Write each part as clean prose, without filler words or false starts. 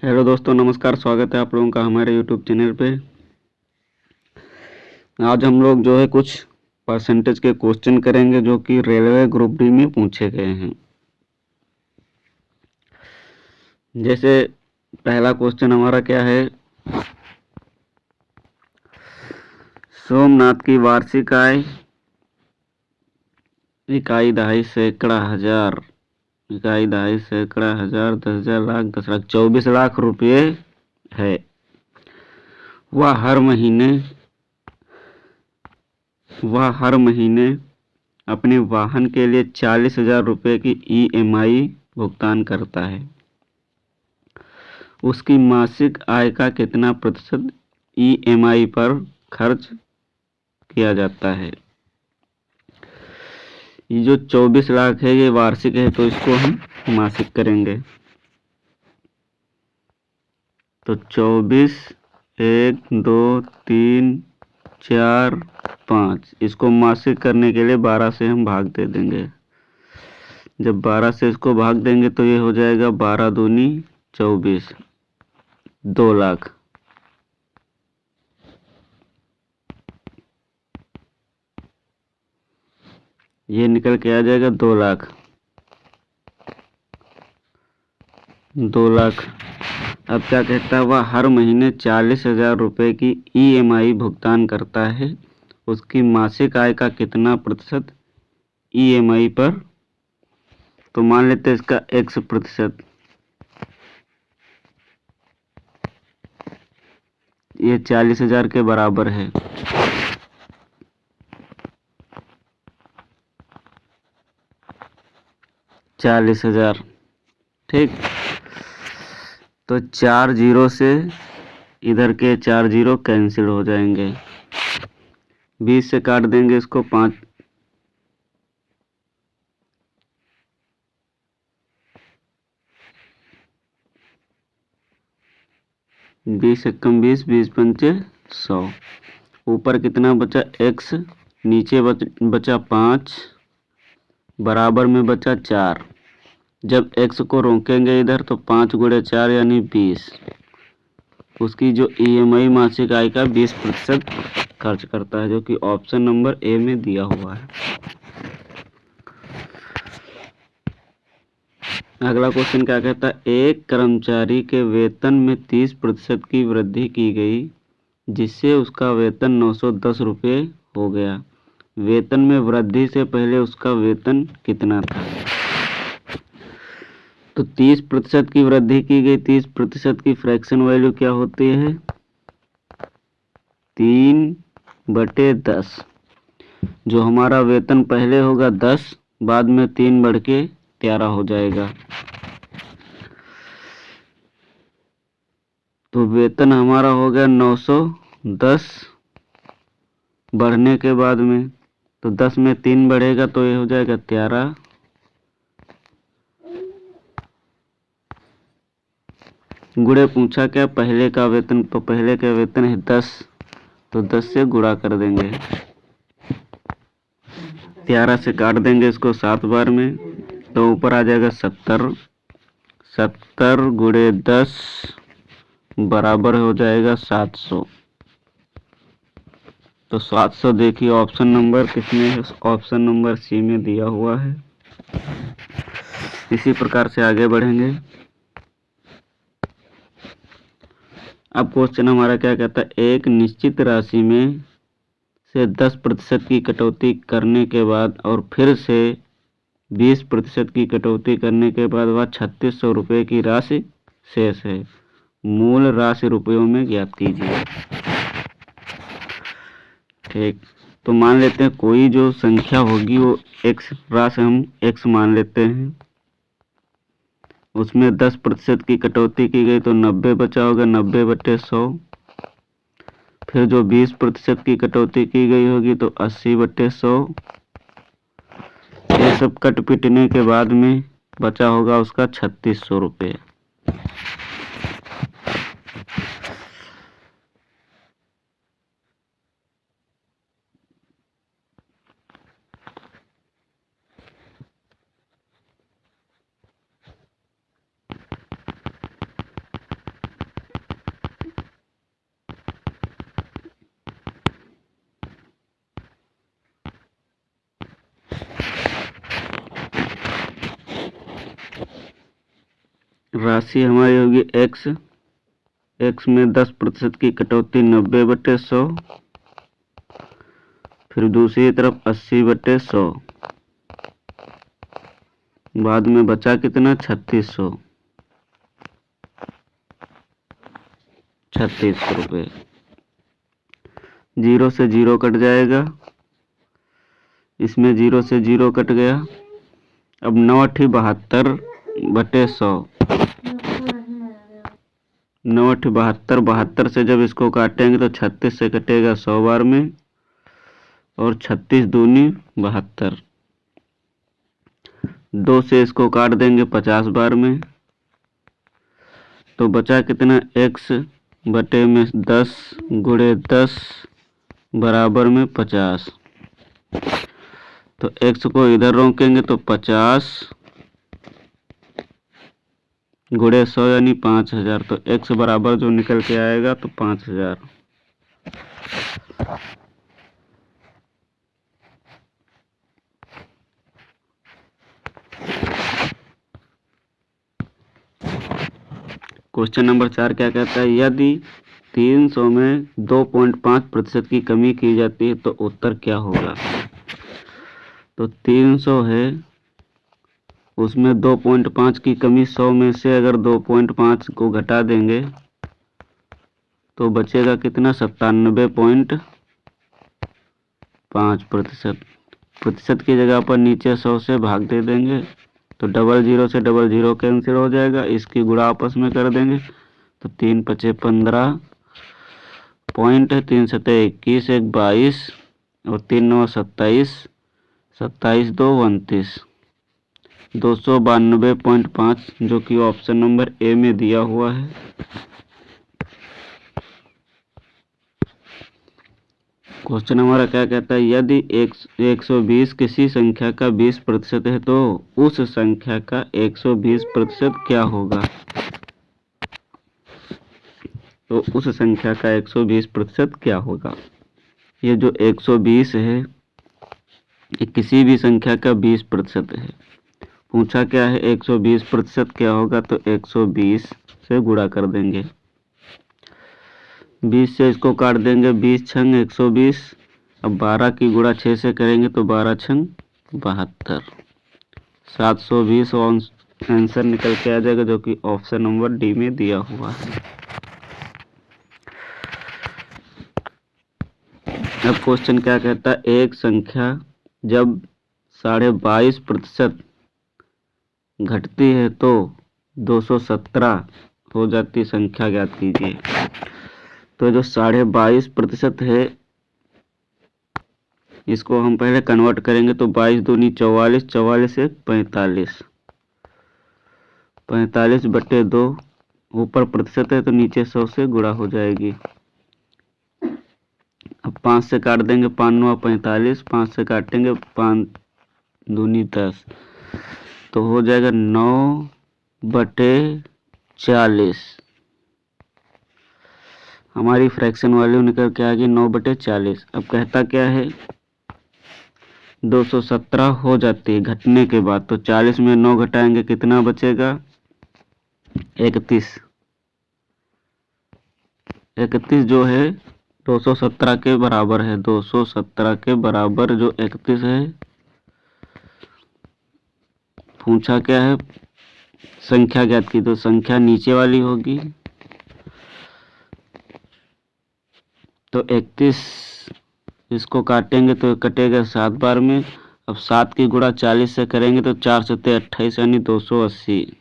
Hello दोस्तों, नमस्कार। स्वागत है आप लोगों का हमारे यूट्यूब चैनल पे। आज हम लोग जो है कुछ परसेंटेज के क्वेश्चन करेंगे जो कि रेलवे ग्रुप डी में पूछे गए हैं। जैसे पहला क्वेश्चन हमारा क्या है, सोमनाथ की वार्षिक आय इकाई दहाई सैकड़ा हजार, इकाई दहाई सैकड़ा हजार, 10,000 लाख, 10 लाख, 24 लाख रुपये है। वह हर महीने अपने वाहन के लिए 40,000 रुपये की EMI भुगतान करता है। उसकी मासिक आय का कितना प्रतिशत EMI पर खर्च किया जाता है। ये जो 24 लाख है ये वार्षिक है, तो इसको हम मासिक करेंगे। तो 24, 1, 2, 3, 4, 5, इसको मासिक करने के लिए 12 से हम भाग दे देंगे। जब 12 से इसको भाग देंगे तो ये हो जाएगा 12 दूनी 24, 2 लाख। ये निकल के आ जाएगा 2 लाख, 2 लाख। अब क्या कहता है, वह हर महीने 40,000 रुपये की EMI भुगतान करता है। उसकी मासिक आय का कितना प्रतिशत EMI पर, तो मान लेते हैं इसका X%। ये 40,000 के बराबर है। $40,000, ठीक। तो 4 जीरो से इधर के 4 जीरो कैंसिल हो जाएंगे। 20 से काट देंगे इसको 5, 20 एकम 20, 20 पंचे 100। ऊपर कितना बचा X, नीचे बचा 5, बराबर में बचा 4। जब X को रोकेंगे इधर तो 5 गुणे 4 यानी 20। उसकी जो EMI मासिक आय का 20% खर्च करता है, जो कि ऑप्शन नंबर A में दिया हुआ है। अगला क्वेश्चन क्या कहता है, एक कर्मचारी के वेतन में 30% की वृद्धि की गई, जिससे उसका वेतन 910 रुपये हो गया। वेतन में वृद्धि से पहले उसका वेतन कितना था। तो 30% की वृद्धि की गई, 30% की फ्रैक्शन वैल्यू क्या होती है, 3/10। जो हमारा वेतन पहले होगा 10, बाद में 3 बढ़ के 13 हो जाएगा। तो वेतन हमारा हो गया 910 बढ़ने के बाद में, तो 10 में 3 बढ़ेगा तो ये हो जाएगा 13। गुणे पूछा क्या, पहले का वेतन, तो पहले का वेतन है 10, तो 10 से गुणा कर देंगे। 13 से काट देंगे इसको 7 बार में, तो ऊपर आ जाएगा 70। 70 गुणे 10 बराबर हो जाएगा 700। तो 700 देखिए ऑप्शन नंबर किसमें है, ऑप्शन नंबर C में दिया हुआ है। इसी प्रकार से आगे बढ़ेंगे। अब क्वेश्चन हमारा क्या कहता है, एक निश्चित राशि में से 10% की कटौती करने के बाद और फिर से 20% की कटौती करने के बाद वह 3600 रुपये की राशि शेष है। मूल राशि रुपयों में ज्ञात कीजिए। ठीक, तो मान लेते हैं कोई जो संख्या होगी वो X राशि हम X मान लेते हैं। उसमें 10% की कटौती की गई तो 90 बचा होगा, 90/100। फिर जो 20% की कटौती की गई होगी तो 80/100। ये सब कट पिटने के बाद में बचा होगा उसका 3600 रुपये। राशि हमारी होगी एक्स। एक्स में 10% की कटौती 90/100, फिर दूसरी तरफ 80/100, बाद में बचा कितना 3600 रुपये। 0 से 0 कट जाएगा, इसमें 0 से 0 कट गया। अब 9×72/100, 9×72 से जब इसको काटेंगे तो 36 से कटेगा 100 बार में, और 36 दूनी 72। 2 से इसको काट देंगे 50 बार में, तो बचा कितना x बटे में 10 गुणे 10 बराबर में 50। तो x को इधर रोकेंगे तो 50 गुणे 100 यानी 5000। तो x बराबर जो निकल के आएगा तो 5000। क्वेश्चन नंबर 4 क्या कहता है, यदि 300 में 2.5% की कमी की जाती है तो उत्तर क्या होगा। तो 300 है, उसमें 2.5 की कमी, 100 में से अगर 2.5 को घटा देंगे तो बचेगा कितना 97.5%। प्रतिशत की जगह पर नीचे 100 से भाग दे देंगे तो 00 से 00 कैंसिल हो जाएगा, इसकी गुणा आपस में कर देंगे तो 3×5=15 पॉइंट है, 3×7=21, 1=22 और 3×9=27, 27×2=29, 292.5 जो कि ऑप्शन नंबर ए में दिया हुआ है। क्वेश्चन हमारा क्या कहता है, यदि 120 किसी संख्या का 20% है तो उस संख्या का 120% क्या होगा। तो उस संख्या का 120% क्या होगा। ये जो 120 है ये किसी भी संख्या का 20% है। पूछा क्या है 120% क्या होगा, तो 120 से गुणा कर देंगे, 20 से इसको काट देंगे, 20×6 120। अब 12 की गुणा 6 से करेंगे तो 12×6 72, 720 आंसर निकल के आ जाएगा जो कि ऑप्शन नंबर डी में दिया हुआ है। अब क्वेश्चन क्या कहता है, एक संख्या जब 22.5% घटती है तो 217 हो जाती संख्या ज्ञात कीजिए। तो जो 22.5% है इसको हम पहले कन्वर्ट करेंगे तो 22 दूनी 44, 44 से 45, 45/2, ऊपर प्रतिशत है तो नीचे 100 से गुणा हो जाएगी। अब 5 से काट देंगे, 5×9=45, 5 से काटेंगे 5 दूनी 10, तो हो जाएगा 9/40। हमारी फ्रैक्शन वैल्यू निकल के आ गई 9/40। अब कहता क्या है 217 हो जाती है घटने के बाद, तो 40 में 9 घटाएंगे कितना बचेगा 31। 31 जो है 217 के बराबर है, 217 के बराबर जो 31 है। पूछा क्या है संख्या ज्ञात की, तो संख्या नीचे वाली होगी। तो 31 इसको काटेंगे तो कटेगा 7 बार में। अब 7 की गुणा 40 से करेंगे तो 4×7=28 यानी 280।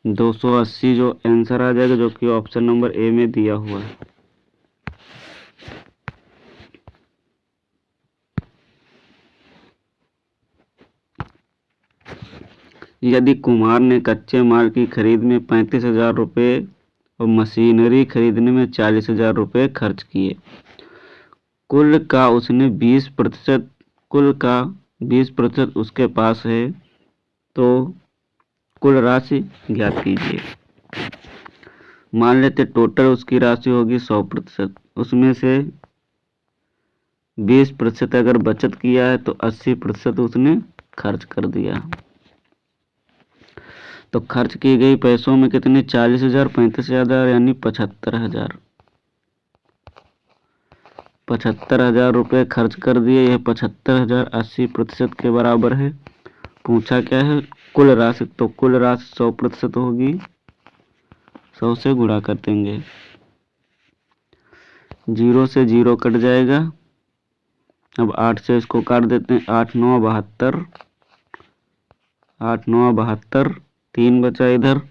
280 जो आंसर आ जाएगा जो कि ऑप्शन नंबर ए में दिया हुआ है। यदि कुमार ने कच्चे माल की खरीद में 35,000 रुपये और मशीनरी खरीदने में 40,000 रुपये खर्च किए, कुल का उसने 20%, कुल का 20% उसके पास है, तो कुल राशि ज्ञात कीजिए। मान लेते टोटल उसकी राशि होगी 100%, उसमें से 20% अगर बचत किया है तो 80% उसने खर्च कर दिया। तो खर्च की गई पैसों में कितने 40,000, 35,000 यानी 75,000। 75,000 रुपये खर्च कर दिए। यह 75,000 80% के बराबर है। पूछा क्या है कुल राशि, तो कुल राशि 100% होगी। 100 से गुणा कर देंगे। 0 से 0 कट जाएगा। अब 8 से इसको काट देते हैं। 8 9 72, 8 9 72, 3 बचा इधर।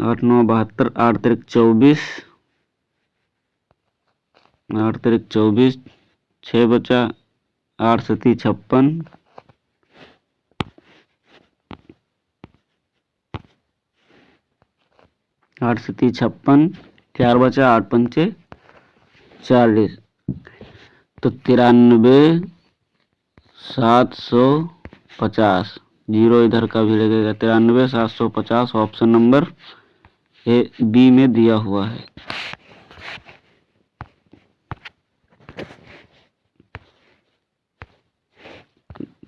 8 9 72, 8 3 24, 8 3 24, 6 बचा। 8 7 56, 8 7 56, 4 बचा। 8 5 40। तो 93,750। 0 इधर का भी लगेगा। 93,750 ऑप्शन नंबर ए बी में दिया हुआ है।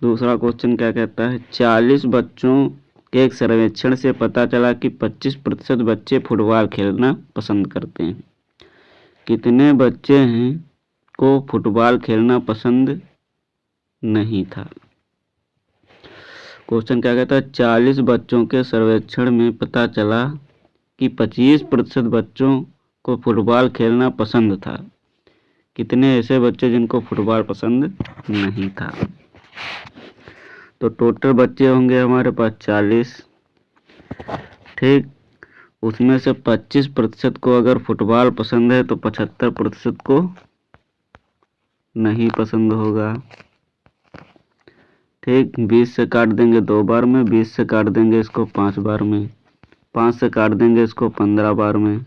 दूसरा क्वेश्चन क्या कहता है, 40 बच्चों के एक सर्वेक्षण से पता चला कि 25% बच्चे फुटबॉल खेलना पसंद करते हैं। कितने बच्चे हैं को फुटबॉल खेलना पसंद नहीं था। क्वेश्चन क्या कहता है, 40 बच्चों के सर्वेक्षण में पता चला कि 25% बच्चों को फुटबॉल खेलना पसंद था। कितने ऐसे बच्चे जिनको फुटबॉल पसंद नहीं था। तो टोटल बच्चे होंगे हमारे पास 40। ठीक, उसमें से 25% को अगर फुटबॉल पसंद है तो 75% को नहीं पसंद होगा। ठीक, 20 से काट देंगे 2 बार में, 20 से काट देंगे इसको 5 बार में, 5 से काट देंगे इसको 15 बार में,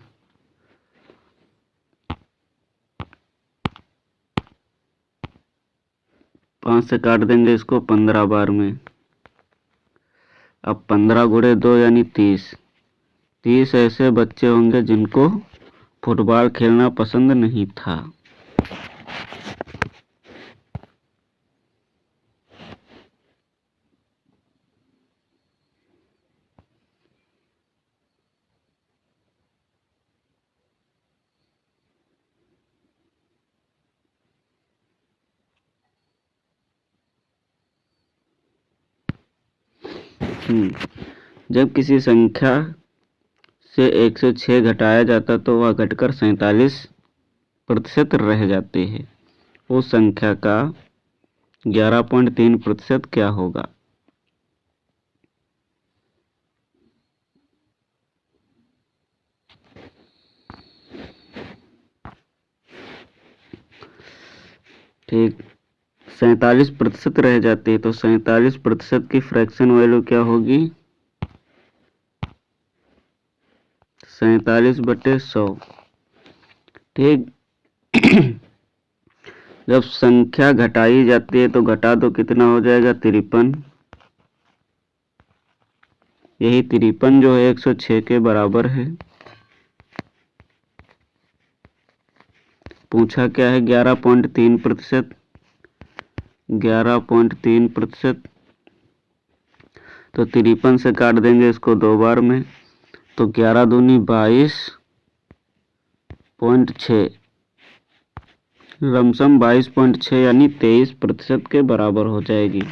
5 से काट देंगे इसको 15 बार में। अब 15 गुणे 2 यानी 30। 30 ऐसे बच्चे होंगे जिनको फुटबॉल खेलना पसंद नहीं था। जब किसी संख्या से 106 घटाया जाता तो वह घटकर 47% रह जाती है। उस संख्या का 11.3% क्या होगा। ठीक, 47% रह जाती है तो 47% की फ्रैक्शन वैल्यू क्या होगी, 47/100। ठीक जब संख्या घटाई जाती है तो घटा दो कितना हो जाएगा 53। यही 53 जो है 106 के बराबर है। पूछा क्या है 11.3%। 11.3%। तो 53 से काट देंगे इसको 2 बार में, तो 11 दूनी 22.6, लमसम 22.6 यानी 23% के बराबर हो जाएगी।